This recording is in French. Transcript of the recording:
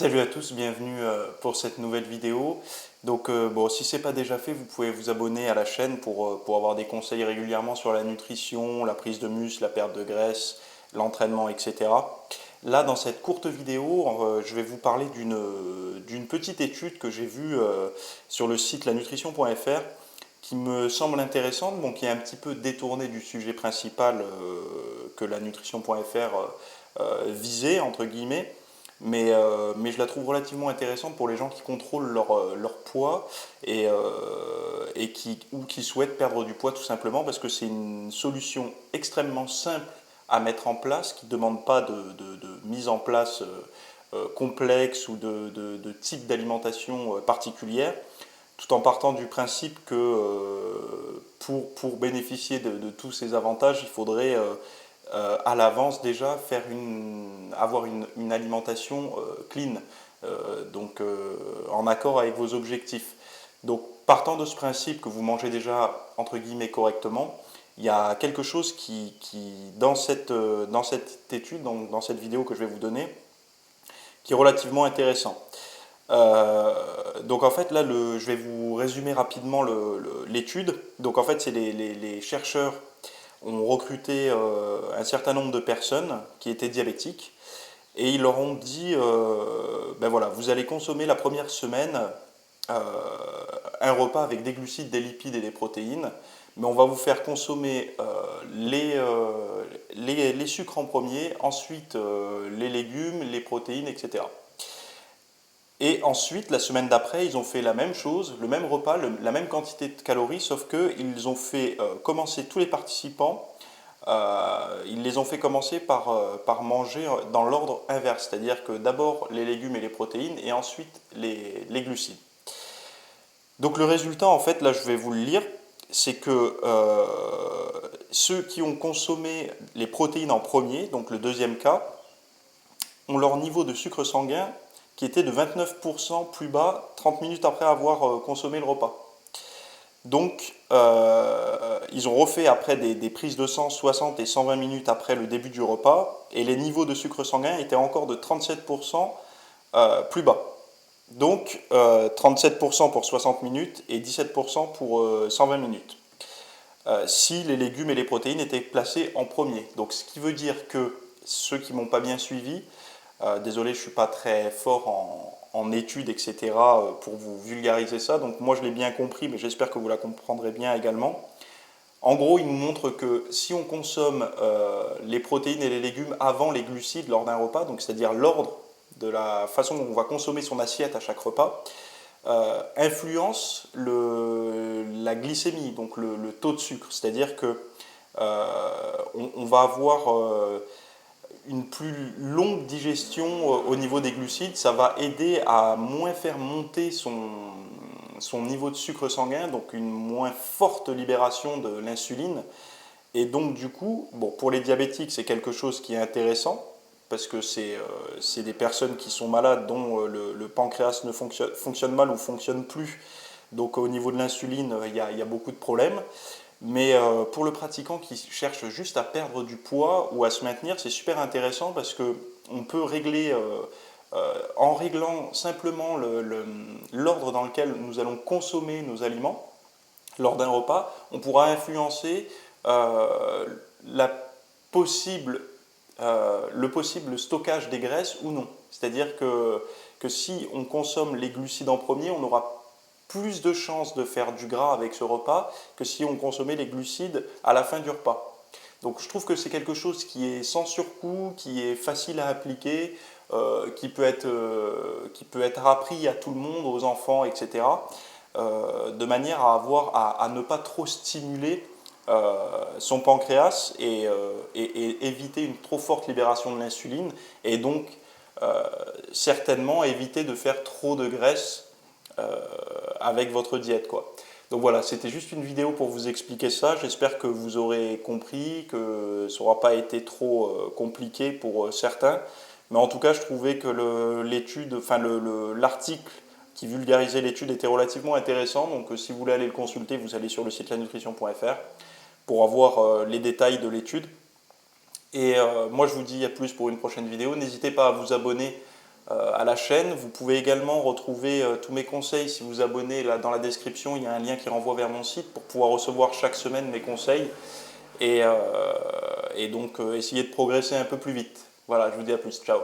Salut à tous, bienvenue pour cette nouvelle vidéo. Donc bon, si ce n'est pas déjà fait, vous pouvez vous abonner à la chaîne pour avoir des conseils régulièrement sur la nutrition, la prise de muscle, la perte de graisse, l'entraînement, etc. Là, dans cette courte vidéo, je vais vous parler d'une petite étude que j'ai vue sur le site lanutrition.fr qui me semble intéressante, bon, qui est un petit peu détournée du sujet principal que la nutrition.fr visait, entre guillemets. Mais je la trouve relativement intéressante pour les gens qui contrôlent leur poids ou qui souhaitent perdre du poids tout simplement parce que c'est une solution extrêmement simple à mettre en place qui ne demande pas de mise en place complexe ou de type d'alimentation particulière, tout en partant du principe que pour bénéficier de tous ces avantages, il faudrait à l'avance déjà avoir une alimentation clean, en accord avec vos objectifs. Donc partant de ce principe que vous mangez déjà entre guillemets correctement, il y a quelque chose qui dans cette étude, dans cette vidéo que je vais vous donner, qui est relativement intéressant. Donc en fait là je vais vous résumer rapidement l'étude. Donc en fait c'est les chercheurs ont recruté un certain nombre de personnes qui étaient diabétiques et ils leur ont dit ben voilà, vous allez consommer la première semaine euh, un repas avec des glucides, des lipides et des protéines, mais on va vous faire consommer les sucres en premier, ensuite les légumes, les protéines, etc. Et ensuite, la semaine d'après, ils ont fait la même chose, le même repas, la même quantité de calories, sauf qu'ils ont fait commencer tous les participants, ils les ont fait commencer par manger dans l'ordre inverse, c'est-à-dire que d'abord les légumes et les protéines et ensuite les glucides. Donc le résultat, en fait, là je vais vous le lire, c'est que ceux qui ont consommé les protéines en premier, donc le deuxième cas, ont leur niveau de sucre sanguin qui était de 29% plus bas 30 minutes après avoir consommé le repas. Donc, ils ont refait après des prises de sang 60 et 120 minutes après le début du repas, et les niveaux de sucre sanguin étaient encore de 37% plus bas. Donc, 37% pour 60 minutes et 17% pour 120 minutes. Si les légumes et les protéines étaient placés en premier. Donc, ce qui veut dire que ceux qui m'ont pas bien suivi, désolé, je ne suis pas très fort en études, etc., pour vous vulgariser ça. Donc moi, je l'ai bien compris, mais j'espère que vous la comprendrez bien également. En gros, il nous montre que si on consomme les protéines et les légumes avant les glucides lors d'un repas, donc c'est-à-dire l'ordre de la façon dont on va consommer son assiette à chaque repas, influence la glycémie, donc le taux de sucre. C'est-à-dire que on va avoir une plus longue digestion au niveau des glucides, ça va aider à moins faire monter son niveau de sucre sanguin, donc une moins forte libération de l'insuline. Et donc du coup, bon, pour les diabétiques, c'est quelque chose qui est intéressant, parce que c'est des personnes qui sont malades dont le pancréas ne fonctionne mal ou fonctionne plus. Donc au niveau de l'insuline, il y a beaucoup de problèmes. Mais pour le pratiquant qui cherche juste à perdre du poids ou à se maintenir, c'est super intéressant parce que on peut régler, en réglant simplement l'ordre dans lequel nous allons consommer nos aliments lors d'un repas, on pourra influencer euh, la possible, le possible stockage des graisses ou non. C'est-à-dire que si on consomme les glucides en premier, on aura plus de chances de faire du gras avec ce repas que si on consommait les glucides à la fin du repas. Donc je trouve que c'est quelque chose qui est sans surcoût, qui est facile à appliquer, qui peut être appris à tout le monde, aux enfants, etc. De manière à ne pas trop stimuler son pancréas et éviter une trop forte libération de l'insuline et donc certainement éviter de faire trop de graisse avec votre diète, quoi. Donc voilà, c'était juste une vidéo pour vous expliquer ça. J'espère que vous aurez compris, que ça n'aura pas été trop compliqué pour certains. Mais en tout cas, je trouvais que l'étude, enfin l'article qui vulgarisait l'étude était relativement intéressant. Donc si vous voulez aller le consulter, vous allez sur le site lanutrition.fr pour avoir les détails de l'étude. Et moi, je vous dis à plus pour une prochaine vidéo. N'hésitez pas à vous abonner à la chaîne. Vous pouvez également retrouver tous mes conseils si vous abonnez là dans la description. Il y a un lien qui renvoie vers mon site pour pouvoir recevoir chaque semaine mes conseils et, donc essayer de progresser un peu plus vite. Voilà, je vous dis à plus, ciao.